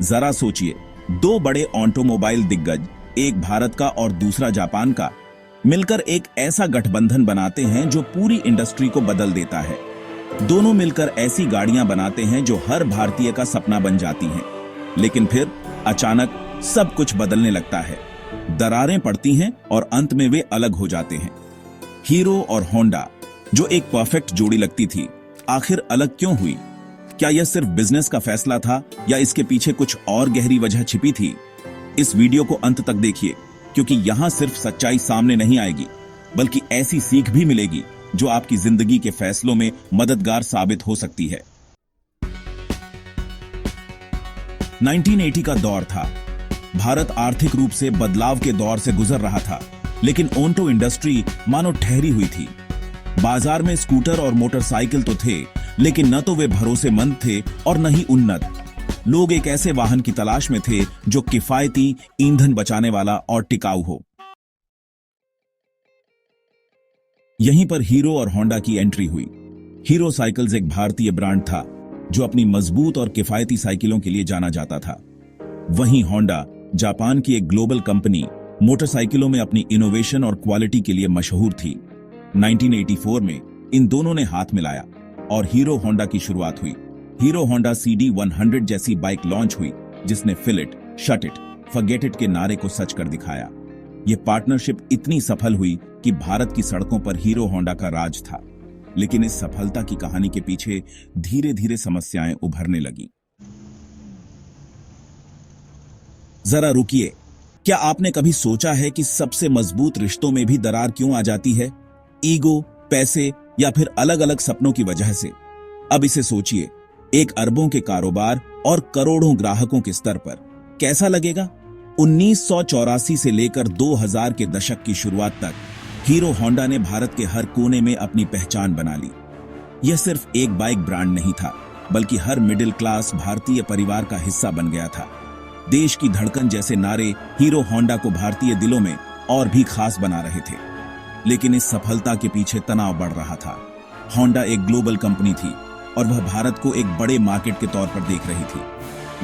जरा सोचिए, दो बड़े ऑटोमोबाइल दिग्गज, एक भारत का और दूसरा जापान का, मिलकर एक ऐसा गठबंधन बनाते हैं जो पूरी इंडस्ट्री को बदल देता है। दोनों मिलकर ऐसी गाड़ियां बनाते हैं जो हर भारतीय का सपना बन जाती हैं। लेकिन फिर अचानक सब कुछ बदलने लगता है। दरारें पड़ती हैं और अंत में वे अलग हो जाते हैं। हीरो और होंडा, जो एक परफेक्ट जोड़ी लगती थी, आखिर अलग क्यों हुई? क्या यह सिर्फ बिजनेस का फैसला था या इसके पीछे कुछ और गहरी वजह छिपी थी? इस वीडियो को अंत तक देखिए, क्योंकि यहां सिर्फ सच्चाई सामने नहीं आएगी, बल्कि ऐसी सीख भी मिलेगी जो आपकी जिंदगी के फैसलों में मददगार साबित हो सकती है। 1980 का दौर था। भारत आर्थिक रूप से बदलाव के दौर से गुजर रहा था, लेकिन ऑटो इंडस्ट्री मानो ठहरी हुई थी। बाजार में स्कूटर और मोटरसाइकिल तो थे, लेकिन न तो वे भरोसेमंद थे और न ही उन्नत। लोग एक ऐसे वाहन की तलाश में थे जो किफायती, ईंधन बचाने वाला और टिकाऊ हो। यहीं पर हीरो और होंडा की एंट्री हुई। हीरो साइकिल्स एक भारतीय ब्रांड था जो अपनी मजबूत और किफायती साइकिलों के लिए जाना जाता था। वहीं होंडा जापान की एक ग्लोबल कंपनी, मोटरसाइकिलों में अपनी इनोवेशन और क्वालिटी के लिए मशहूर थी। 1984 में इन दोनों ने हाथ मिलाया और हीरो होंडा की शुरुआत हुई। हीरो होंडा CD100 जैसी बाइक लॉन्च हुई, जिसने fill it, shut it, forget it के नारे को सच कर दिखाया। यह पार्टनरशिप इतनी सफल हुई कि भारत की सड़कों पर हीरो होंडा का राज था। लेकिन इस सफलता की कहानी के पीछे धीरे धीरे समस्याएं उभरने लगी। जरा रुकिए, क्या आपने कभी सोचा है कि सबसे मजबूत रिश्तों में भी दरार क्यों आ जाती है? ईगो, पैसे या फिर अलग अलग सपनों की वजह से? अब इसे सोचिए, एक अरबों के कारोबार और करोड़ों ग्राहकों के स्तर पर कैसा लगेगा? 1984 से लेकर 2000 के दशक की शुरुआत तक हीरो होंडा ने भारत के हर कोने में अपनी पहचान बना ली। यह सिर्फ एक बाइक ब्रांड नहीं था, बल्कि हर मिडिल क्लास भारतीय परिवार का हिस्सा बन गया था। देश की धड़कन जैसे नारे हीरो होंडा को भारतीय दिलों में और भी खास बना रहे थे। लेकिन इस सफलता के पीछे तनाव बढ़ रहा था। होंडा एक ग्लोबल कंपनी थी और वह भारत को एक बड़े मार्केट के तौर पर देख रही थी।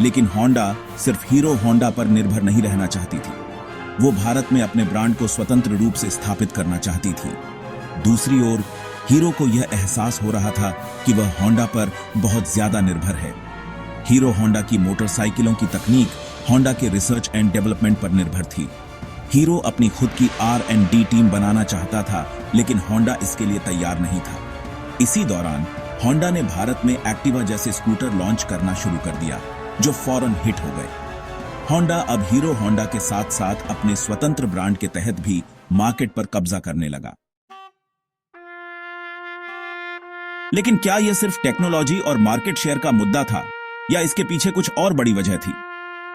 लेकिन होंडा सिर्फ हीरो होंडा पर निर्भर नहीं रहना चाहती थी। वो भारत में अपने ब्रांड को स्वतंत्र रूप से स्थापित करना चाहती थी। दूसरी ओर हीरो को यह एहसास हो रहा था कि वह होंडा पर बहुत ज्यादा निर्भर है। हीरो होंडा की मोटरसाइकिलों की तकनीक होंडा के रिसर्च एंड डेवलपमेंट पर निर्भर थी। हीरो अपनी खुद की R&D टीम बनाना चाहता था, लेकिन होंडा इसके लिए तैयार नहीं था। इसी दौरान होंडा ने भारत में एक्टिवा जैसे स्कूटर लॉन्च करना शुरू कर दिया, जो फौरन हिट हो गए। होंडा अब हीरो होंडा के साथ साथ अपने स्वतंत्र ब्रांड के तहत भी मार्केट पर कब्जा करने लगा। लेकिन क्या यह सिर्फ टेक्नोलॉजी और मार्केट शेयर का मुद्दा था, या इसके पीछे कुछ और बड़ी वजह थी?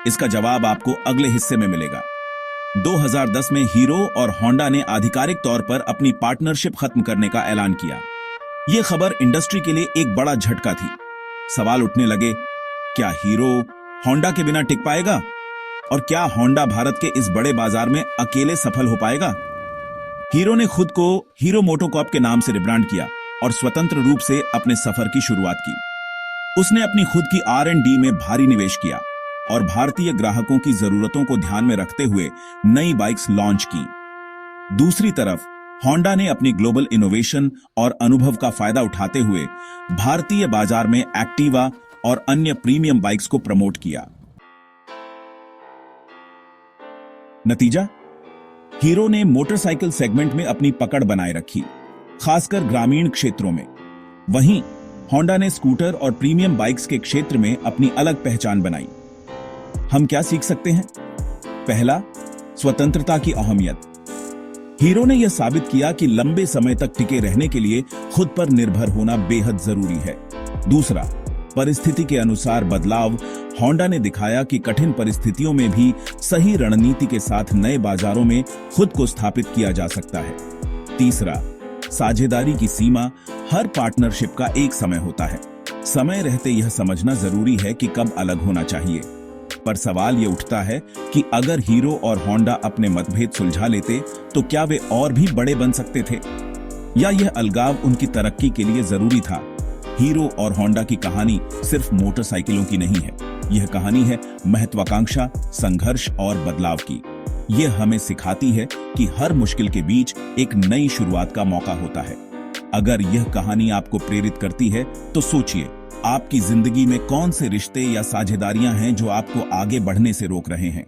इसका जवाब आपको अगले हिस्से में मिलेगा। 2010 में हीरो और होंडा ने आधिकारिक तौर पर अपनी पार्टनरशिप खत्म करने का ऐलान किया। यह खबर इंडस्ट्री के लिए एक बड़ा झटका थी। सवाल उठने लगे, क्या हीरो होंडा के बिना टिक पाएगा? और क्या होंडा भारत के इस बड़े बाजार में अकेले सफल हो पाएगा? हीरो ने खुद को हीरो मोटोकॉर्प के नाम से रिब्रांड किया और स्वतंत्र रूप से अपने सफर की शुरुआत की। उसने अपनी खुद की R&D में भारी निवेश किया और भारतीय ग्राहकों की जरूरतों को ध्यान में रखते हुए नई बाइक्स लॉन्च की। दूसरी तरफ होंडा ने अपनी ग्लोबल इनोवेशन और अनुभव का फायदा उठाते हुए भारतीय बाजार में एक्टिवा और अन्य प्रीमियम बाइक्स को प्रमोट किया। नतीजा, हीरो ने मोटरसाइकिल सेगमेंट में अपनी पकड़ बनाए रखी, खासकर ग्रामीण क्षेत्रों में। वहीं होंडा ने स्कूटर और प्रीमियम बाइक्स के क्षेत्र में अपनी अलग पहचान बनाई। हम क्या सीख सकते हैं? पहला, स्वतंत्रता की अहमियत। हीरो ने यह साबित किया कि लंबे समय तक टिके रहने के लिए खुद पर निर्भर होना बेहद जरूरी है। दूसरा, परिस्थिति के अनुसार बदलाव। होंडा ने दिखाया कि कठिन परिस्थितियों में भी सही रणनीति के साथ नए बाजारों में खुद को स्थापित किया जा सकता है। तीसरा, साझेदारी की सीमा। हर पार्टनरशिप का एक समय होता है। समय रहते यह समझना जरूरी है कि कब अलग होना चाहिए। पर सवाल यह उठता है कि अगर हीरो और होंडा अपने मतभेद सुलझा लेते तो क्या वे और भी बड़े बन सकते थे, या यह अलगाव उनकी तरक्की के लिए जरूरी था? हीरो और होंडा की कहानी सिर्फ मोटरसाइकिलों की नहीं है। यह कहानी है महत्वाकांक्षा, संघर्ष और बदलाव की। यह हमें सिखाती है कि हर मुश्किल के बीच एक नई शुरुआत का मौका होता है। अगर यह कहानी आपको प्रेरित करती है तो सोचिए, आपकी जिंदगी में कौन से रिश्ते या साझेदारियां हैं जो आपको आगे बढ़ने से रोक रहे हैं।